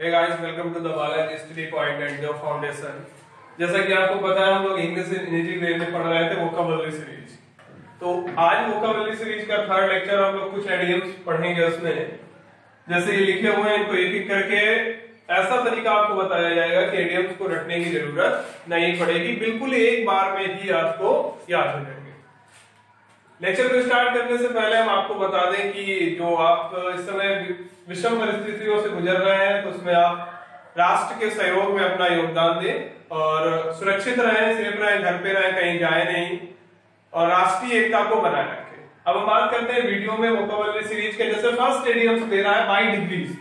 Hey guys, welcome to the Balaji Study Point and the Foundation। जैसा कि आपको पता है हम लोग इंग्लिश इंजीनियरिंग में पढ़ रहे थे वोकाबुलरी सीरीज। तो आज वोकाबुलरी सीरीज का थर्ड लेक्चर हम लोग कुछ एडियम्स पढ़ेंगे उसमें। जैसे ये लिखे हुए हैं इनको एक एक करके ऐसा तरीका आपको बताया जाएगा कि एडियम्स को रटने की जरूरत नहीं पड़ेगी, बिल्कुल एक बार में ही आपको याद हो जाएंगे। लेक्चर को स्टार्ट करने से पहले हम आपको बता दें कि जो आप इस समय विषम परिस्थितियों से गुजर रहे हैं तो उसमें आप राष्ट्र के सहयोग में अपना योगदान दें और सुरक्षित रहें, सेफ रहें, घर पे रहें, कहीं जाए नहीं और राष्ट्रीय एकता को बनाए रखें। अब हम बात करते हैं वीडियो में वोकाबुलरी सीरीज के। जैसे फर्स्ट एडियम्स दे रहा है बाय डिग्रीज,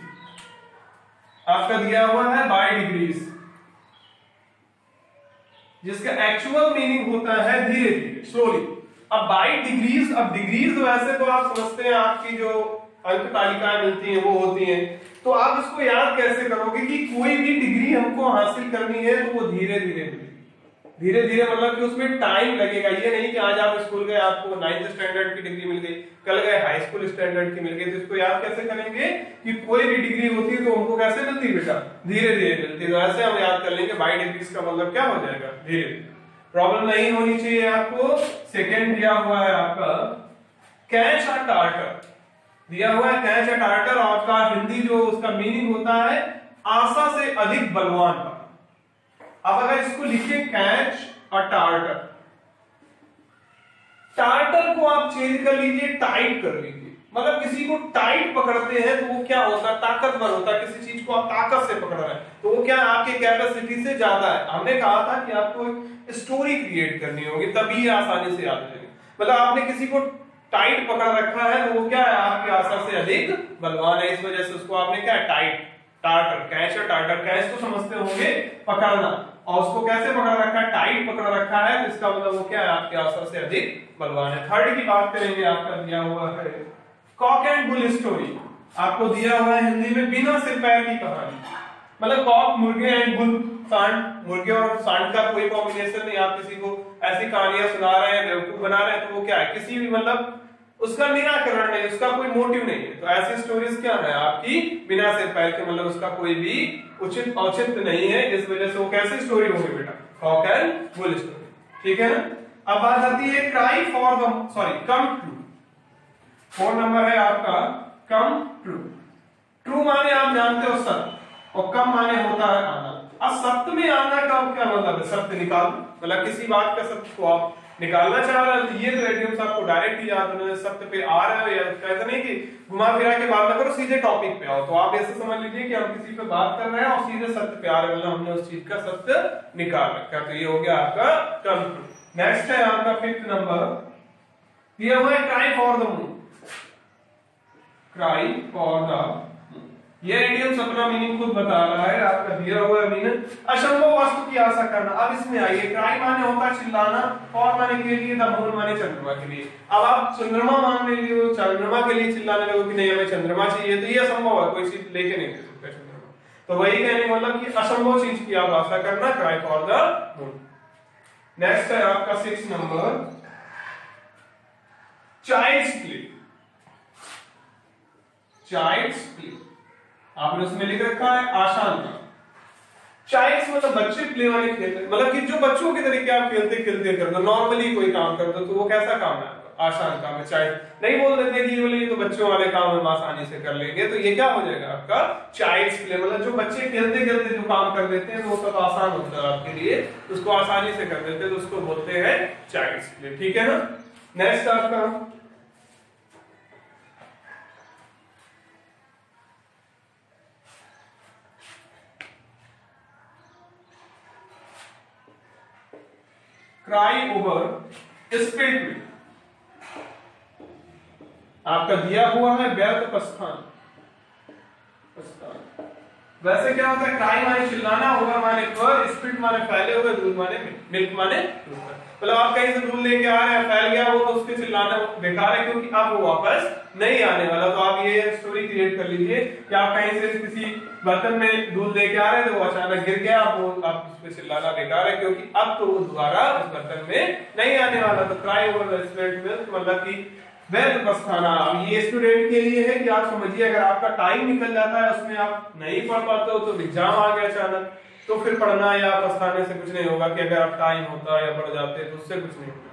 आपका दिया हुआ है बाय डिग्रीज, जिसका एक्चुअल मीनिंग होता है धीरे धीरे, स्लोली। अब बाय डिग्रीज, अब डिग्रीज वैसे तो आप समझते हैं आपकी जो अंक तालिकाएं मिलती हैं वो होती हैं, तो आप इसको याद कैसे करोगे कि कोई भी डिग्री हमको हासिल करनी है तो वो धीरे धीरे धीरे धीरे मतलब कि उसमें टाइम लगेगा। ये नहीं कि आज आप स्कूल गए आपको 9th स्टैंडर्ड की डिग्री मिल गई, कल गए हाई स्कूल स्टैंडर्ड की मिल गई। तो इसको याद कैसे करेंगे कि कोई भी डिग्री होती है तो हमको कैसे मिलती है बेटा, धीरे धीरे मिलती है। तो ऐसे हम याद कर लेंगे बाय डिग्रीज का मतलब क्या हो जाएगा, धीरे धीरे। प्रॉब्लम नहीं होनी चाहिए आपको। सेकेंड दिया हुआ है आपका कैच अ टार्टर, दिया हुआ है कैच अ टार्टर, आपका हिंदी जो उसका मीनिंग होता है आशा से अधिक बलवान। अब अगर इसको लिखिए कैच अ टार्टर, टार्टर को आप चेंज कर लीजिए, टाइट कर लीजिए। मतलब किसी को टाइट पकड़ते हैं तो वो क्या होता है, ताकतवर होता है। किसी चीज को आप ताकत से पकड़ रहे हैं तो वो क्या आपकी कैपेसिटी से ज्यादा है। हमने कहा था कि आपको स्टोरी क्रिएट करनी होगी तभी आसानी से याद हो जाएगी। मतलब आपने किसी को टाइट पकड़ रखा है तो वो क्या है आपकी आशा से अधिक बलवान है, इस वजह से उसको आपने क्या टाइट टार्टर, कैच और टार्टर। कैच तो समझते होंगे पकड़ना, और उसको कैसे पकड़ रखा है, टाइट पकड़ रखा है, तो इसका मतलब वो क्या है आपकी आशा से अधिक बलवान है। थर्ड की बात करेंगे, आपका दिया हुआ है कॉक एंड बुल स्टोरी। आपको दिया हुआ है हिंदी में बिना सिर पैर की कहानी। मतलब कॉक मुर्गे एंड बुल सांड, मुर्गे और सांड का कोई कॉम्बिनेशन नहीं। आप किसी को ऐसी कहानियां सुना रहे हैं, बेवकूफ बना रहे हैं, तो वो क्या है किसी भी मतलब उसका निराकरण नहीं, उसका कोई मोटिव नहीं है। तो ऐसी स्टोरीज क्या है आपकी बिना सिर पैर के, मतलब उसका कोई भी उचित औचित्य नहीं है। इस वजह से वो कैसी स्टोरी होगी बेटा, कॉक एंड बुल स्टोरी। ठीक है ना। अब बात आती है cry for the come true. 4 number है आपका कम ट्रू। ट्रू माने आप जानते हो सत्य, और कम माने होता है आना। अब सत्य में आना का क्या मतलब है, सत्य निकाल, मतलब किसी बात का सत्य को आप निकालना चाह रहे हैं। तो ये तो एडियम्स आपको डायरेक्ट ही याद होने, सत्य पे आ रहे हो, या ऐसा नहीं कि घुमा फिरा के बात ना करो, सीधे टॉपिक पे आओ। तो आप ऐसे समझ लीजिए कि हम किसी पे बात कर रहे हैं और सीधे सत्य पे आ रहे हैं, मतलब हमने उस चीज का सत्य निकाल रखा। तो ये हो गया आपका कम ट्रू। नेक्स्ट है आपका 5th नंबर, दिया हुआ है cry for the moon. Cry for the, ये एडियम्स अपना मीनिंग खुद बता रहा है। आपका दिया हुआ है मीनिंग असंभव वस्तु की आशा करना। अब इसमें आइए, क्राई माने होता है चिल्लाना, फॉर माने के लिए, द मून माने चंद्रमा के लिए। अब आप चंद्रमा मानने लिए हो, चंद्रमा के लिए चिल्लाने लगो कि नहीं हमें चंद्रमा चाहिए, तो ये असंभव है, कोई चीज लेके नहीं दे सकता चंद्रमा। तो वही कहने मतलब कि असंभव चीज की आप आशा करना, cry for the moon. Next है आपका 6 number child's play. Child's play आपने उसमें लिख रखा है आसान का। चाइल्ड्स मतलब बच्चे, प्ले वाले खेलते, मतलब कि जो बच्चों के तरीके आप खेलते खेलते कर दो, नॉर्मली कोई काम कर दो, तो वो कैसा काम है आपका, आसान काम है। चाइल्ड नहीं बोल देते कि ये तो बच्चों वाले काम हम आसानी से कर लेंगे, तो ये क्या हो जाएगा आपका चाइल्ड्स प्ले। मतलब जो बच्चे खेलते खेलते जो काम कर देते हैं तो वो सब आसान होता है आपके लिए, उसको आसानी से कर देते हैं, तो उसको बोलते हैं चाइल्ड्स प्ले। ठीक है ना। नेक्स्ट आपका क्राई ओवर स्पिल्ड मिल्क। आपका दिया हुआ है व्यर्थ प्रस्थान। वैसे क्या होता है, क्राई माने चिल्लाना, ओवर माने पर, स्पिल्ड माने फैले हुए, दूध माने मिल्क माने दूध। मतलब आप कहीं से दूध लेके आ रहे हैं, फैल गया वो, तो उसके चिल्लाना बेकार है क्योंकि अब वो वापस नहीं आने वाला। तो आप ये स्टोरी क्रिएट कर लीजिए कि आप कहीं से किसी बर्तन में दूध लेके आ रहे हैं तो वो अचानक गिर गया, आप उस पर चिल्लाना बेकार है क्योंकि अब तो वो दोबारा उस बर्तन में नहीं आने वाला। तो cry over the spilled milk मतलब कि वेद प्रस्थाना। अब ये स्टूडेंट के लिए है कि आप समझिए अगर आपका टाइम निकल जाता है उसमें आप नहीं पढ़ पाते हो तो एग्जाम आ गया अचानक तो फिर पढ़ना या प्रस्थाने से कुछ नहीं होगा कि अगर आप टाइम होता या पढ़ जाते तो उससे कुछ नहीं होगा।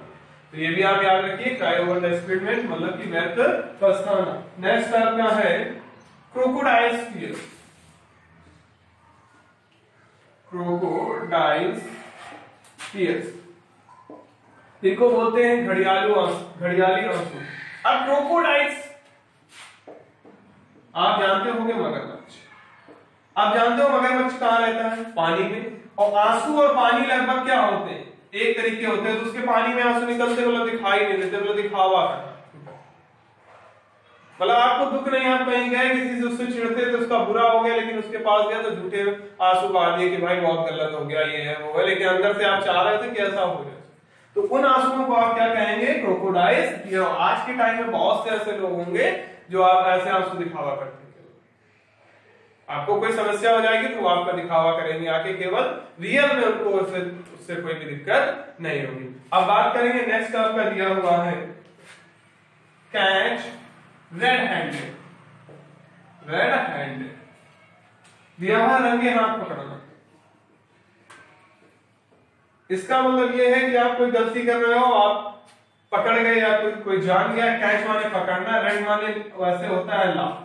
तो ये भी आप याद रखिए ट्राई ओवर द एक्सपेरिमेंट मतलब कि वेद प्रस्थाना। नेक्स्ट आपका है क्रोकोडाइल स्फीयर। क्रोकोडाइल स्फीयर्स इनको बोलते हैं घड़ियाली आंसू। अब क्रोकोडाइल्स आप जानते होंगे मगरमच्छ। आप जानते हो मगरमच्छ कहां रहता है? पानी में। और आंसू और पानी लगभग क्या होते हैं? एक तरीके होते हैं। तो उसके पानी में आंसू निकलते मतलब दिखाई नहीं देते, मतलब दिखावा करना। मतलब आपको दुख नहीं, आप कहीं गए किसी से उससे चिढ़ते तो उसका बुरा हो गया, लेकिन उसके पास गया तो झूठे आंसू बहा दिए कि भाई बहुत गलत हो गया, ये है वो है, लेकिन अंदर से आप चाह रहे थे कि ऐसा हो जाए। तो उन आंसुओं को आप क्या कहेंगे? क्रोकोडाइल्स। आज के टाइम में बहुत से ऐसे लोग होंगे जो आप ऐसे आंसू दिखावा करते हैं। आपको कोई समस्या हो जाएगी तो वो आपका दिखावा करेंगे आके, केवल रियल में उनको उससे कोई भी दिक्कत नहीं होगी। अब बात करेंगे नेक्स्ट आपका दिया हुआ है catch red handed. Red handed दिया हुआ रंगे हाथ पकड़ना। इसका मतलब ये है कि आप कोई गलती कर रहे हो, आप पकड़ गए या कोई जान गया। कैच माने पकड़ना, रेड माने वैसे होता है लाल,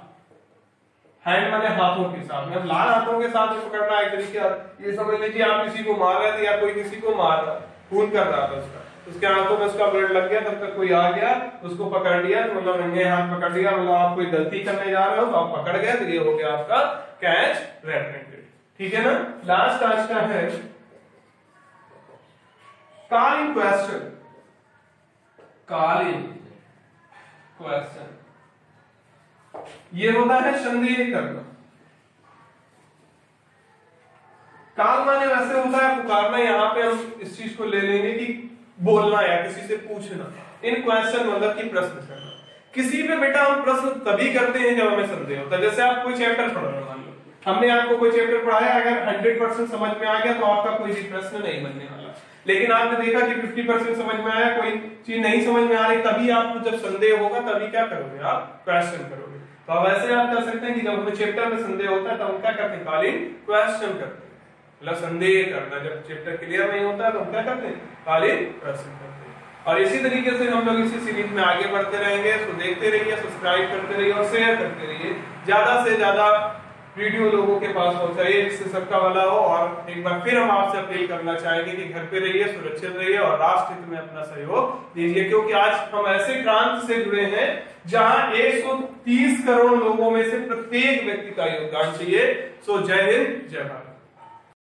हैंड माने हाथों के साथ में। लाल हाथों के साथ में पकड़ना एक तरीके, ये समझ लीजिए आप किसी को मार रहे थे या कोई किसी को मार रहा, खून कर रहा था उसका, उसके हाथों में उसका ब्लड लग गया, तब तक कोई आ गया उसको पकड़ लिया, मतलब रंगे हाथ पकड़ लिया। मतलब आप कोई गलती करने जा रहे हो तो आप पकड़ गए, तो ये हो गया आपका कैच रेड हैंडेड। ठीक है ना। लास्ट आज का है कॉलिंग क्वेश्चन। कॉलिंग क्वेश्चन ये होता है संदेह करना। काल माने वैसे होता है पुकारना। यहाँ पे हम इस चीज को ले लेंगे कि बोलना या किसी से पूछना। इन क्वेश्चन मतलब कि प्रश्न करना। किसी पे बेटा हम प्रश्न तभी करते हैं जब हमें संदेह होता है। जैसे आप कोई चैप्टर पढ़ रहे हो, मान लो हमने आपको कोई चैप्टर पढ़ाया, अगर 100% समझ में आ गया तो आपका कोई भी प्रश्न नहीं बनने वाला। लेकिन आपने देखा कि 50% समझ में आया, कोई चीज नहीं समझ में आ रही, तभी आपको जब संदेह होगा तभी क्या करोगे? आप क्वेश्चन करोगे। तो अब ऐसे आप कर सकते हैं कि जब हमें चैप्टर में संदेह होता है तब हम क्या करते हैं? कॉलिंग क्वेश्चन करते हैं, मतलब संदेह करना। जब चैप्टर क्लियर नहीं होता है तो हम क्या करते हैं? कॉलिंग क्वेश्चन करते हैं। और इसी तरीके से हम लोग इसी सीरीज में आगे बढ़ते रहेंगे। तो देखते रहिए, सब्सक्राइब करते रहिए और शेयर करते रहिए। ज्यादा से ज्यादा वीडियो लोगों के पास पहुंचाइए जिससे सबका भला हो। और एक बार फिर हम आपसे अपील करना चाहेंगे कि घर पे रहिए, सुरक्षित रहिए और राष्ट्र हित में अपना सहयोग दीजिए, क्योंकि आज हम ऐसे क्रांति से जुड़े हैं जहां 130 करोड़ लोगों में से प्रत्येक व्यक्ति का योगदान चाहिए। सो जय हिंद, जय भारत।